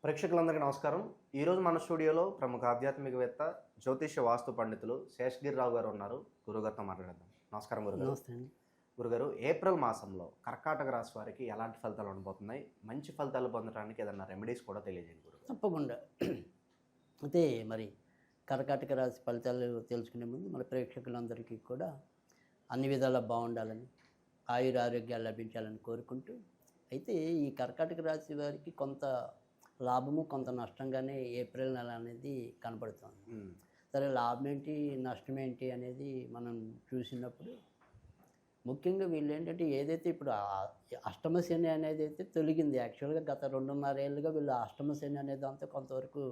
ప్రేక్షకులందరికీ నమస్కారం. ఈరోజు మన స్టూడియోలో ప్రముఖ ఆధ్యాత్మికవేత్త, జ్యోతిష్య వాస్తు పండితులు శేషగిరిరావు గారు ఉన్నారు. గురుగారితో మాట్లాడదాం. నమస్కారం గురుగారు. నమస్తే అండి. గురుగారు, ఏప్రిల్ మాసంలో కర్కాటక రాశి వారికి ఎలాంటి ఫలితాలు ఉండబోతున్నాయి? మంచి ఫలితాలు పొందడానికి ఏదైనా రెమెడీస్ కూడా తెలియజేయండి గురుగారు. తప్పకుండా. అయితే మరి కర్కాటక రాశి ఫలితాలు తెలుసుకునే ముందు మన ప్రేక్షకులందరికీ కూడా అన్ని విధాలా బాగుండాలని, ఆయురారోగ్యాలు లభించాలని కోరుకుంటూ, అయితే ఈ కర్కాటక రాశి వారికి కొంత లాభము కొంత నష్టంగానే ఏప్రిల్ నెల అనేది కనపడుతుంది. సరే, లాభం ఏంటి నష్టం ఏంటి అనేది మనం చూసినప్పుడు ముఖ్యంగా వీళ్ళు ఏంటంటే ఏదైతే ఇప్పుడు అష్టమ శని అనేది అయితే తొలగింది. యాక్చువల్గా గత 2.5 ఏళ్ళుగా వీళ్ళు అష్టమ శని అనేది అంతా కొంతవరకు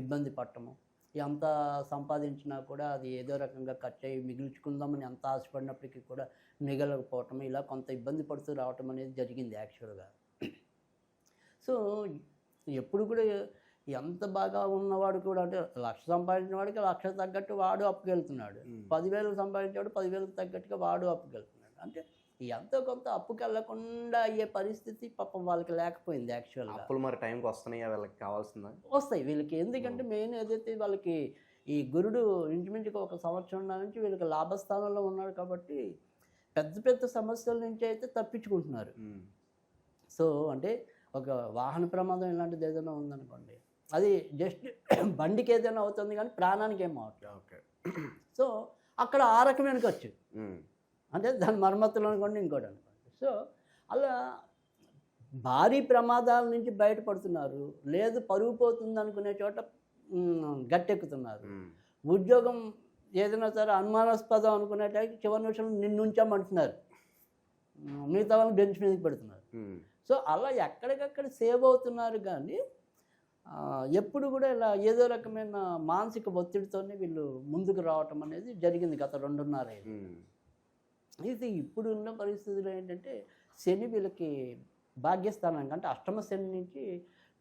ఇబ్బంది పట్టము, ఎంత సంపాదించినా కూడా అది ఏదో రకంగా ఖర్చు అయ్యి మిగిల్చుకుందామని ఎంత ఆశపడినప్పటికీ కూడా మిగలకపోవటం, ఇలా కొంత ఇబ్బంది పడుతూ రావటం అనేది జరిగింది యాక్చువల్గా. సో ఎప్పుడు కూడా ఎంత బాగా ఉన్నవాడు కూడా, అంటే 1,00,000 సంపాదించిన వాడికి 1,00,000 తగ్గట్టు వాడు అప్పుకెళ్తున్నాడు, 10,000 సంపాదించేవాడు 10,000 తగ్గట్టుగా వాడు అప్పుకెళ్తున్నాడు. అంటే ఎంతో కొంత అప్పుకి వెళ్ళకుండా అయ్యే పరిస్థితి పాపం వాళ్ళకి లేకపోయింది యాక్చువల్గా. అప్పులు మరి టైంకి వస్తున్నాయా? వీళ్ళకి కావాల్సిందా? వస్తాయి వీళ్ళకి. ఎందుకంటే మెయిన్ ఏదైతే వాళ్ళకి ఈ గురుడు ఇంచుమించుగా 1 సంవత్సరం నుంచి వీళ్ళకి లాభస్థానంలో ఉన్నాడు కాబట్టి పెద్ద పెద్ద సమస్యల నుంచి అయితే తప్పించుకుంటున్నారు. సో అంటే ఒక వాహన ప్రమాదం ఇలాంటిది ఏదైనా ఉందనుకోండి, అది జస్ట్ బండికి ఏదైనా అవుతుంది కానీ ప్రాణానికి ఏం అవట్లేదు. ఓకే. సో అక్కడ ఆ రకమైన ఖర్చు, అంటే దాని మరమ్మతులు అనుకోండి, ఇంకోటి అనుకోండి. సో అలా భారీ ప్రమాదాల నుంచి బయటపడుతున్నారు. లేదు పరుగు పోతుంది అనుకునే చోట గట్టెక్కుతున్నారు. ఉద్యోగం ఏదైనా సరే అనుమానాస్పదం అనుకునేటానికి చివరి నిమిషం నిన్నుంచామంటున్నారు, మిగతా వాళ్ళని బెంచ్ మీదకి పెడుతున్నారు. సో అలా ఎక్కడికక్కడ సేవ్ అవుతున్నారు. కానీ ఎప్పుడు కూడా ఇలా ఏదో రకమైన మానసిక ఒత్తిడితోనే వీళ్ళు ముందుకు రావటం అనేది జరిగింది గత 2.5 ఏళ్ళు. ఇది ఇప్పుడు ఉన్న పరిస్థితులు ఏంటంటే శని వీళ్ళకి భాగ్యస్థానానికి, అంటే అష్టమ శని నుంచి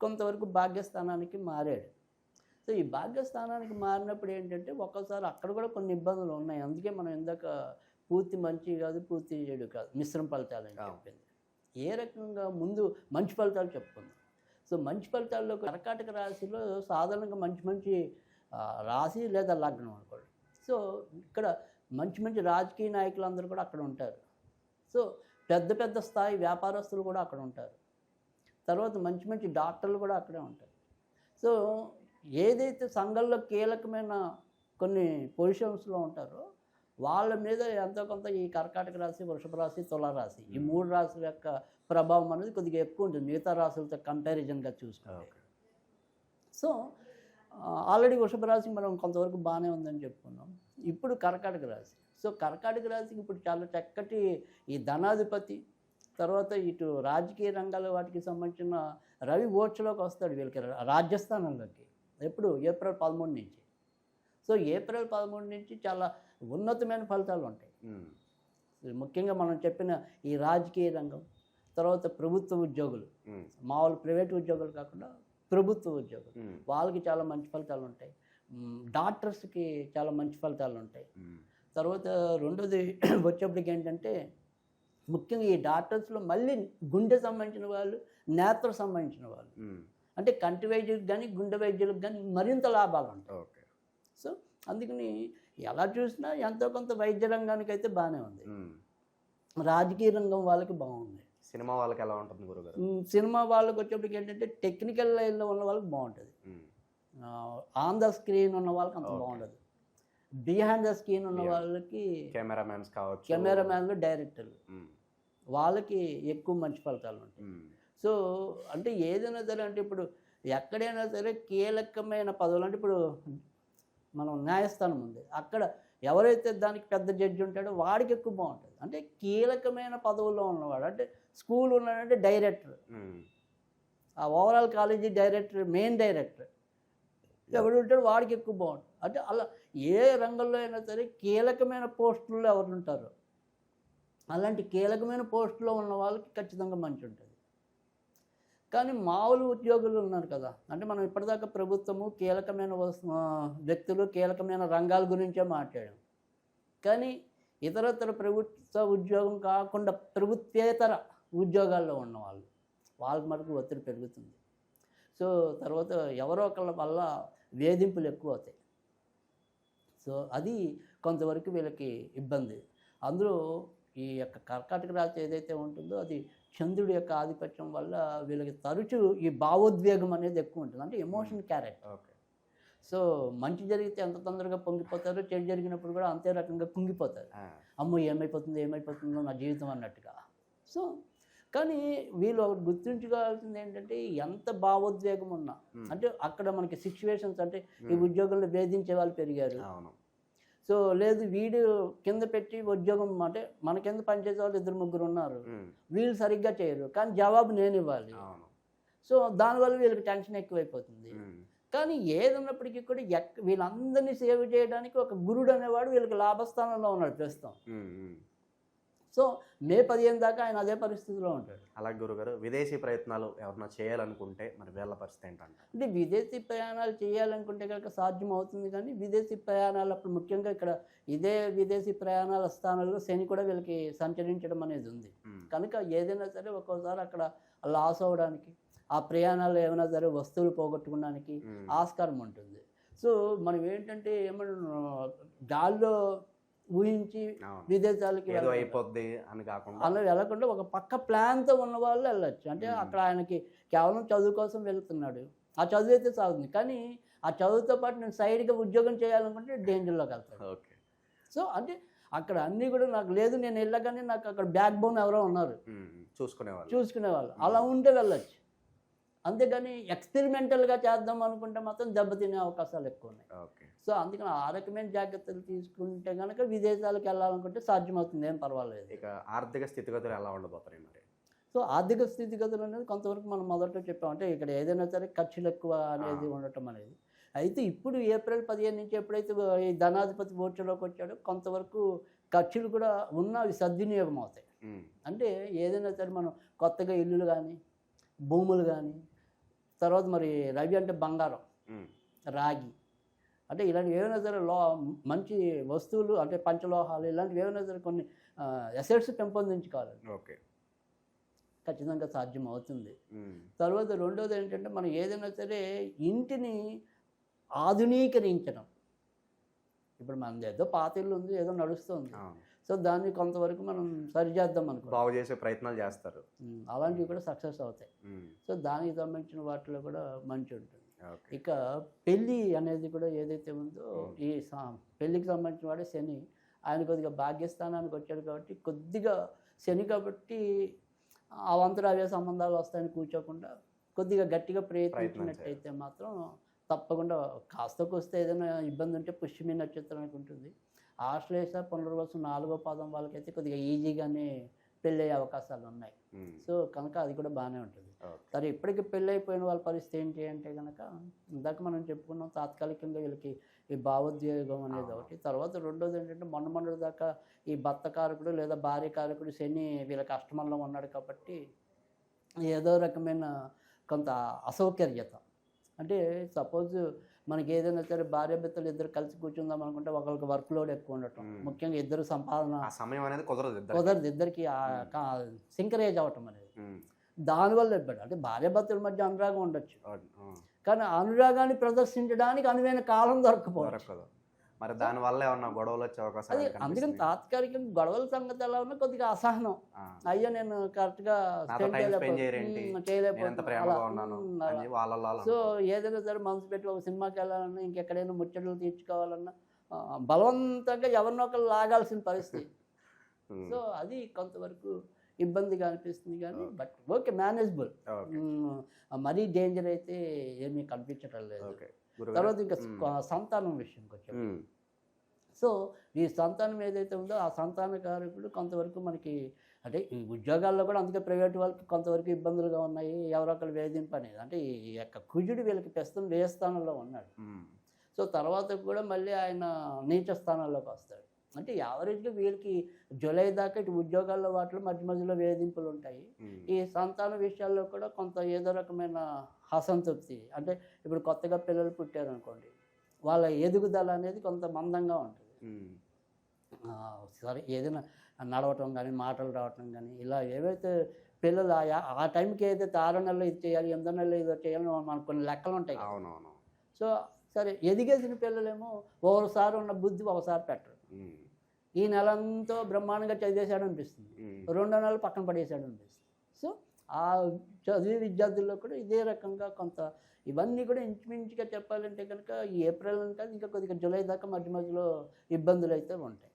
కొంతవరకు భాగ్యస్థానానికి మారాడు. సో ఈ భాగ్యస్థానానికి మారినప్పుడు ఏంటంటే ఒక్కోసారి అక్కడ కూడా కొన్ని ఇబ్బందులు ఉన్నాయి. అందుకే మనం ఇందాక పూర్తి మంచి కాదు పూర్తి చెడు కాదు, మిశ్రమ ఫలితాలు అని చెప్పింది. ఏ రకంగా ముందు మంచి ఫలితాలు చెప్పుకుందాం. సో మంచి ఫలితాల్లో కర్కాటక రాశిలో సాధారణంగా మంచి రాశి లేదా లగ్నం అనుకోండి. సో ఇక్కడ మంచి రాజకీయ నాయకులందరూ కూడా అక్కడ ఉంటారు. సో పెద్ద స్థాయి వ్యాపారస్తులు కూడా అక్కడ ఉంటారు. తర్వాత మంచి డాక్టర్లు కూడా అక్కడే ఉంటారు. సో ఏదైతే సంఘంలో కీలకమైన కొన్ని పొజిషన్స్లో ఉంటారో వాళ్ళ మీద ఎంతో కొంత ఈ కర్కాటక రాశి, వృషభ రాశి, తులారాశి, ఈ 3 రాశుల యొక్క ప్రభావం అనేది కొద్దిగా ఎక్కువ ఉంటుంది మిగతా రాశులతో కంపారిజన్గా చూసుకుంటే. సో ఆల్రెడీ వృషభ రాశి మనం కొంతవరకు బాగానే ఉందని చెప్పుకున్నాం. ఇప్పుడు కర్కాటక రాశి. సో కర్కాటక రాశికి ఇప్పుడు చాలా చక్కటి ఈ ధనాధిపతి, తర్వాత ఇటు రాజకీయ రంగాల వాటికి సంబంధించిన రవి ఓట్స్లోకి వస్తాడు వీళ్ళకి రాజ్యస్థానంలోకి. ఎప్పుడు? ఏప్రిల్ 13 నుంచి. సో ఏప్రిల్ 13 నుంచి చాలా ఉన్నతమైన ఫలితాలు ఉంటాయి. ముఖ్యంగా మనం చెప్పిన ఈ రాజకీయ రంగం, తర్వాత ప్రభుత్వ ఉద్యోగులు, మామూలు ప్రైవేట్ ఉద్యోగులు కాకుండా ప్రభుత్వ ఉద్యోగులు, వాళ్ళకి చాలా మంచి ఫలితాలు ఉంటాయి. డాక్టర్స్కి చాలా మంచి ఫలితాలు ఉంటాయి. తర్వాత రెండోది వచ్చేప్పటికి ఏంటంటే ముఖ్యంగా ఈ డాక్టర్స్లో మళ్ళీ గుండె సంబంధించిన వాళ్ళు, నేత్ర సంబంధించిన వాళ్ళు, అంటే కంటి వైద్యులకు కానీ గుండె వైద్యులకు కానీ మరింత లాభాలు ఉంటాయి. సో అందుకని ఎలా చూసినా ఎంతో కొంత వైద్య రంగానికి అయితే బాగానే ఉంది. రాజకీయ రంగం వాళ్ళకి బాగుంది. సినిమా వాళ్ళకి ఎలా ఉంటుంది గురుగారు? సినిమా వాళ్ళకి వచ్చేప్పటికి ఏంటంటే టెక్నికల్ లైన్లో ఉన్న వాళ్ళకి బాగుంటుంది. ఆన్ ద స్క్రీన్ ఉన్న వాళ్ళకి అంత బాగుండదు. బిహైండ్ ద స్క్రీన్ ఉన్న వాళ్ళకి కెమెరామ్యాన్స్ కావచ్చు, కెమెరామ్యాన్లు, డైరెక్టర్లు, వాళ్ళకి ఎక్కువ మంచి ఫలితాలు ఉంటాయి. సో అంటే ఏదైనా సరే, అంటే ఇప్పుడు ఎక్కడైనా సరే కీలకమైన పదవులు, అంటే ఇప్పుడు మనం న్యాయస్థానం ఉంది, అక్కడ ఎవరైతే దానికి పెద్ద జడ్జి ఉంటాడో వాడికి ఎక్కువ బాగుంటుంది. అంటే కీలకమైన పదవుల్లో ఉన్నవాడు, అంటే స్కూల్ ఉన్నాడంటే డైరెక్టర్, ఆ overall college director, main director ఎవడు ఉంటాడో వాడికి ఎక్కువ బాగుంటుంది. అంటే అలా ఏ రంగంలో అయినా సరే కీలకమైన పోస్టుల్లో ఎవరు ఉంటారో అలాంటి కీలకమైన పోస్టులో ఉన్న వాళ్ళకి ఖచ్చితంగా మంచి ఉంటుంది. కానీ మామూలు ఉద్యోగులు ఉన్నారు కదా, అంటే మనం ఇప్పటిదాకా ప్రభుత్వము, కీలకమైన వ్యక్తులు, కీలకమైన రంగాల గురించే మాట్లాడాం. కానీ ఇతరత్ర ప్రభుత్వ ఉద్యోగం కాకుండా ప్రభుత్వేతర ఉద్యోగాల్లో ఉన్నవాళ్ళు, వాళ్ళకి మటుకు ఒత్తిడి పెరుగుతుంది. సో తర్వాత ఎవరో ఒకళ్ళ వల్ల వేధింపులు ఎక్కువ అవుతాయి. సో అది కొంతవరకు వీళ్ళకి ఇబ్బంది. అందులో ఈ యొక్క కర్కాటక రాశి ఏదైతే ఉంటుందో అది చంద్రుడి యొక్క ఆధిపత్యం వల్ల వీళ్ళకి తరచూ ఈ భావోద్వేగం అనేది ఎక్కువ ఉంటుంది. అంటే ఎమోషన్ క్యారెక్టర్. ఓకే. సో మంచి జరిగితే ఎంత తొందరగా పొంగిపోతారు, చెడు జరిగినప్పుడు కూడా అంతే రకంగా కుంగిపోతారు. అమ్మో ఏమైపోతుందో నా జీవితం అన్నట్టుగా. సో కానీ వీళ్ళు ఒకటి గుర్తుంచుకోవాల్సింది ఏంటంటే ఎంత భావోద్వేగం ఉన్నా, అంటే అక్కడ మనకి సిచ్యువేషన్స్ అంటే ఈ ఉద్యోగంలో వేధించే వాళ్ళు పెరిగారు. సో లేదు వీడు కింద పెట్టి ఉద్యోగం అంటే మన కింద పనిచేసే వాళ్ళు 2-3 ఉన్నారు, వీళ్ళు సరిగ్గా చేయరు కానీ జవాబు నేను ఇవ్వాలి. సో దానివల్ల వీళ్ళకి టెన్షన్ ఎక్కువైపోతుంది. కానీ ఏదన్నప్పటికీ కూడా వీళ్ళందరినీ సేవ్ చేయడానికి ఒక గురుడు అనేవాడు వీళ్ళకి లాభస్థానంలో ఉన్నాడు ప్రస్తుతం. సో మే 15 దాకా ఆయన అదే పరిస్థితిలో ఉంటాడు. అలాగే గురుగారు, విదేశీ ప్రయత్నాలు ఎవరన్నా చేయాలనుకుంటే మరి వీళ్ళ పరిస్థితి ఏంటంటే? అంటే విదేశీ ప్రయాణాలు చేయాలనుకుంటే కనుక సాధ్యం అవుతుంది, కానీ విదేశీ ప్రయాణాలు అప్పుడు ముఖ్యంగా ఇక్కడ ఇదే విదేశీ ప్రయాణాల స్థానంలో శని కూడా వీళ్ళకి సంచరించడం అనేది ఉంది. కనుక ఏదైనా సరే ఒక్కోసారి అక్కడ లాస్ అవ్వడానికి, ఆ ప్రయాణాల్లో ఏమైనా సరే వస్తువులు పోగొట్టుకోవడానికి ఆస్కారం ఉంటుంది. సో మనం ఏంటంటే ఏమన్నా గాల్లో ఊహించి విదేశాలకి అయిపోద్ది అని కాకుండా అలా వెళ్ళకుండా ఒక పక్క ప్లాన్తో ఉన్న వాళ్ళు వెళ్ళొచ్చు. అంటే అక్కడ ఆయనకి కేవలం చదువు కోసం వెళ్తున్నాడు, ఆ చదువు అయితే సాగుతుంది, కానీ ఆ చదువుతో పాటు నేను సైడ్గా ఉద్యోగం చేయాలనుకుంటే డేంజర్లోకి వెళ్తాను. ఓకే. సో అంటే అక్కడ అన్నీ కూడా నాకు లేదు, నేను వెళ్ళగానే నాకు అక్కడ బ్యాక్ బోన్ ఎవరో ఉన్నారు చూసుకునేవాళ్ళు, అలా ఉంటే వెళ్ళొచ్చు. అంతేగాని ఎక్స్పెరిమెంటల్గా చేద్దాం అనుకుంటే మాత్రం దెబ్బతినే అవకాశాలు ఎక్కువ ఉన్నాయి. సో అందుకని ఆ రకమైన జాగ్రత్తలు తీసుకుంటే కనుక విదేశాలకు వెళ్ళాలనుకుంటే సాధ్యమవుతుంది, ఏం పర్వాలేదు. ఇక ఆర్థిక స్థితిగతులు ఎలా ఉండబోతున్నాయి మరి? సో ఆర్థిక స్థితిగతులు అనేది కొంతవరకు మనం మొదట్లో చెప్పామంటే ఇక్కడ ఏదైనా సరే ఖర్చులు ఎక్కువ అనేది ఉండటం అనేది. అయితే ఇప్పుడు ఏప్రిల్ 15 నుంచి ఎప్పుడైతే ఈ ధనాధిపతి ఓట్లోకి వచ్చాడో కొంతవరకు ఖర్చులు కూడా ఉన్నవి సద్వినియోగం అవుతాయి. అంటే ఏదైనా సరే మనం కొత్తగా ఇల్లులు కానీ, భూములు కానీ, తర్వాత మరి రవి అంటే బంగారం, రాగి, అంటే ఇలాంటివి ఏమైనా సరే మంచి వస్తువులు అంటే పంచలోహాలు ఇలాంటివి ఏమైనా సరే కొన్ని అసెట్స్ పెంపొందించుకోవాలి. ఓకే, ఖచ్చితంగా సాధ్యం అవుతుంది. తర్వాత రెండోది ఏంటంటే మనం ఏదైనా సరే ఇంటిని ఆధునీకరించడం. ఇప్పుడు మనది ఏదో పాత ఇల్లు ఉంది, ఏదో నడుస్తుంది, సో దాన్ని కొంతవరకు మనం సరిచేద్దాం అనుకో, బాగు చేసే ప్రయత్నాలు చేస్తారు, అలాంటివి కూడా సక్సెస్ అవుతాయి. సో దానికి సంబంధించిన వాటిలో కూడా మంచి ఉంటుంది. ఇక పెళ్ళి అనేది కూడా ఏదైతే ఉందో ఈ పెళ్ళికి సంబంధించిన వాడే శని, ఆయన కొద్దిగా భాగ్యస్థానానికి వచ్చాడు కాబట్టి కొద్దిగా శని కాబట్టి అవంతరావ్య సంబంధాలు వస్తాయని కూర్చోకుండా కొద్దిగా గట్టిగా ప్రయత్నించినట్టయితే మాత్రం తప్పకుండా కాస్తకు వస్తే ఏదైనా ఇబ్బంది ఉంటే పుష్యమి నక్షత్రానికి ఉంటుంది. ఆశ్లేష పునర్వసు 4వ పాదం వాళ్ళకైతే కొద్దిగా ఈజీగానే పెళ్ళి అయ్యే అవకాశాలు ఉన్నాయి. సో కనుక అది కూడా బాగానే ఉంటుంది. సరే ఇప్పటికీ పెళ్ళి అయిపోయిన వాళ్ళ పరిస్థితి ఏంటి అంటే కనుక ఇందాక మనం చెప్పుకున్నాం, తాత్కాలికంగా వీళ్ళకి ఈ భావోద్వేగం అనేది ఒకటి. తర్వాత రెండోది ఏంటంటే మొన్న దాకా ఈ భర్త కారకుడు లేదా భార్య కారకుడు శని వీళ్ళకి అష్టమంలో ఉన్నాడు కాబట్టి ఏదో రకమైన కొంత అసౌకర్యత. అంటే సపోజ్ మనకి ఏదైనా సరే భార్యాభర్తలు ఇద్దరు కలిసి కూర్చుందాం అనుకుంటే ఒకరికి వర్క్ లోడ్ ఎక్కువ ఉండటం, ముఖ్యంగా ఇద్దరు సంపాదన సమయం అనేది కుదరదు, ఇద్దరికి సింకరేజ్ అవ్వటం అనేది, దానివల్ల ఇబ్బంది. అంటే భార్యాభర్తల మధ్య అనురాగం ఉండొచ్చు, కానీ అనురాగాన్ని ప్రదర్శించడానికి అనువైన కాలం దొరకపోవచ్చు. మరి దానివల్ల ఏమన్నా గొడవలు వచ్చే అవకాశాలు? అందుకని తాత్కాలికంగా గొడవల సంగతి ఎలా ఉన్నా కొద్దిగా అసహనం, అయ్యో నేను కరెక్ట్గా సో ఏదైనా సరే మనసు పెట్టి ఒక సినిమాకి వెళ్ళాలన్నా, ఇంకెక్కడైనా ముచ్చట్లు తీర్చుకోవాలన్నా బలవంతంగా ఎవరినొకరు లాగాల్సిన పరిస్థితి. సో అది కొంతవరకు ఇబ్బందిగా అనిపిస్తుంది, కానీ బట్ ఓకే, మేనేజబుల్. మరీ డేంజర్ అయితే ఏమీ కనిపించటం లేదు. తర్వాత ఇంకా సంతానం విషయంకి వచ్చాము. సో ఈ సంతానం ఏదైతే ఉందో ఆ సంతాన కారకుడు కొంతవరకు మనకి అంటే ఈ ఉద్యోగాల్లో కూడా అందుకే ప్రైవేట్ వాళ్ళకి కొంతవరకు ఇబ్బందులుగా ఉన్నాయి, ఎవరొకరు వేధింపు అనేది. అంటే ఈ యొక్క కుజుడు వీళ్ళకి ప్రస్తుతం వ్యయ స్థానంలో ఉన్నాడు. సో తర్వాత కూడా మళ్ళీ ఆయన నీచ స్థానాల్లోకి వస్తాడు. అంటే యావరేజ్గా వీళ్ళకి జూలై దాకా ఇటు ఉద్యోగాల్లో వాటిలో మధ్యలో వేధింపులు ఉంటాయి. ఈ సంతాన విషయాల్లో కూడా కొంత ఏదో రకమైన అసంతృప్తి. అంటే ఇప్పుడు కొత్తగా పిల్లలు పుట్టారనుకోండి, వాళ్ళ ఎదుగుదల అనేది కొంత మందంగా ఉంటుంది. సరే ఏదైనా నడవటం కానీ, మాటలు రావటం కానీ, ఇలా ఏవైతే పిల్లలు ఆ టైంకి ఏదైతే 6 నెలలు ఇది చేయాలి, 8 నెలలు ఇది చేయాలి మనకు కొన్ని లెక్కలు ఉంటాయి కదా. అవునవును. సో సరే ఎదిగేసిన పిల్లలేమో ఒకసారి ఉన్న బుద్ధి ఒకసారి పెట్టరు. ఈ నెలంతా బ్రహ్మాండంగా చదివేశాడు అనిపిస్తుంది, 2 నెలలు పక్కన పడేశాడు అనిపిస్తుంది. సో ఆ చదివే విద్యార్థుల్లో కూడా ఇదే రకంగా కొంత ఇవన్నీ కూడా ఇంచుమించుగా చెప్పాలంటే కనుక ఈ ఏప్రిల్ అంటే ఇంకా కొద్దిగా జూలై దాకా మధ్య మధ్యలో ఇబ్బందులు అయితే ఉంటాయి.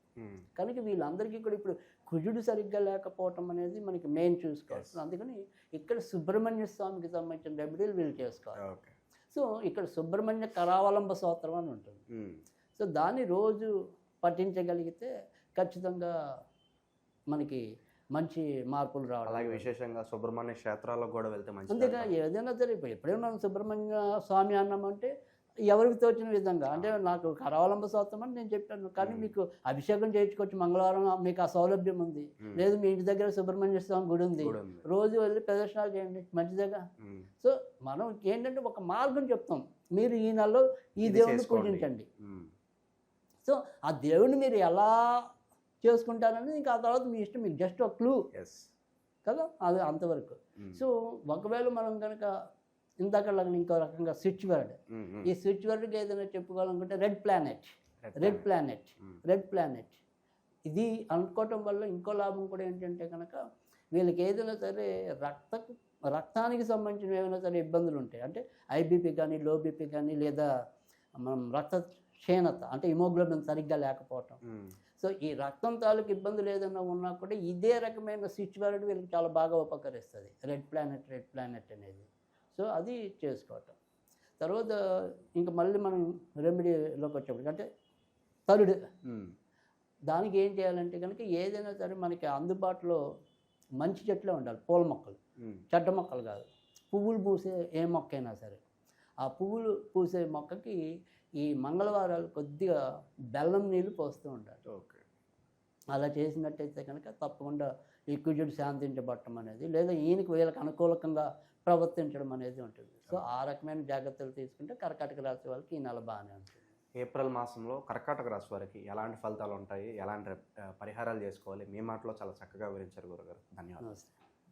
కనుక వీళ్ళందరికీ కూడా ఇప్పుడు కుజుడు సరిగ్గా లేకపోవటం అనేది మనకి మెయిన్ చూసుకోవాలి. అందుకని ఇక్కడ సుబ్రహ్మణ్య స్వామికి సంబంధించిన రెమెడీలు వీళ్ళు చేసుకోవాలి. సో ఇక్కడ సుబ్రహ్మణ్య కరావలంబ స్తోత్రం అని ఉంటుంది. సో దాన్ని రోజు పఠించగలిగితే ఖచ్చితంగా మనకి మంచి మార్పులు రావడం. అలాగే విశేషంగా సుబ్రహ్మణ్య క్షేత్రాలకు కూడా వెళ్తే మంచిది. అంతేగా ఏదైనా సరే ఎప్పుడైనా మనం సుబ్రహ్మణ్య స్వామి అన్నామంటే ఎవరికి తోచిన విధంగా, అంటే నాకు కరావలంబ స్తోత్రం అని నేను చెప్పాను, కానీ మీకు అభిషేకం చేయించుకోవచ్చు మంగళవారం, మీకు ఆ సౌలభ్యం ఉంది. లేదు మీ ఇంటి దగ్గర సుబ్రహ్మణ్య స్వామి గుడి ఉంది, రోజు వెళ్ళి ప్రదర్శనలు చేయండి, మంచిదేగా. సో మనం ఏంటంటే ఒక మార్గం చెప్తాం, మీరు ఈ నెలలో ఈ దేవుడిని పూజించండి. సో ఆ దేవుడిని మీరు ఎలా చేసుకుంటారని ఇంకా ఆ తర్వాత మీ ఇష్టం, మీకు జస్ట్ ఒక క్లూ కదా, అది అంతవరకు. సో ఒకవేళ మనం కనుక ఇందాక ఇంకో రకంగా స్విచ్ వర్డ్, ఈ స్విచ్ వర్డ్కి ఏదైనా చెప్పుకోవాలనుకుంటే రెడ్ ప్లానెట్ ఇది అనుకోవటం వల్ల ఇంకో లాభం కూడా ఏంటంటే కనుక వీళ్ళకి ఏదైనా సరే రక్తానికి సంబంధించిన ఏమైనా సరే ఇబ్బందులు ఉంటాయి, అంటే ఐబీపీ కానీ లో బీపీ కానీ, లేదా మనం రక్త క్షీణత అంటే హిమోగ్లోబిన్ సరిగ్గా లేకపోవటం. సో ఈ రక్తం తాలూకు ఇబ్బందులు ఏదైనా ఉన్నా కూడా ఇదే రకమైన స్విచ్ వర్డ్ వీళ్ళకి చాలా బాగా ఉపకరిస్తుంది, రెడ్ ప్లానెట్ అనేది. సో అది చేసుకోవటం. తర్వాత ఇంకా మళ్ళీ మనం రెమెడీలోకి వచ్చేప్పటికి అంటే థర్డ్, దానికి ఏం చేయాలంటే కనుక ఏదైనా సరే మనకి అందుబాటులో మంచి చెట్లే ఉండాలి, పూల మొక్కలు, చెడ్డ మొక్కలు కాదు. పువ్వులు పూసే ఏ మొక్క అయినా సరే ఆ పువ్వులు పూసే మొక్కకి ఈ మంగళవారాలు కొద్దిగా బెల్లం నీళ్ళు పోస్తూ ఉండాలి. అలా చేసినట్టయితే కనుక తప్పకుండా ఈ కుజుడు శాంతించబడటం అనేది, లేదా ఈయనకి వీళ్ళకి అనుకూలంగా ప్రవర్తించడం అనేది ఉంటుంది. సో ఆ రకమైన జాగ్రత్తలు తీసుకుంటే కర్కాటక రాశి వాళ్ళకి ఈ నెల బాగానే ఉంటుంది. ఏప్రిల్ మాసంలో కర్కాటక రాశి వారికి ఎలాంటి ఫలితాలు ఉంటాయి, ఎలాంటి పరిహారాలు చేసుకోవాలి, మీ మాటలో చాలా చక్కగా వివరించారు గురుగారు. ధన్యవాదాలు. నమస్తే.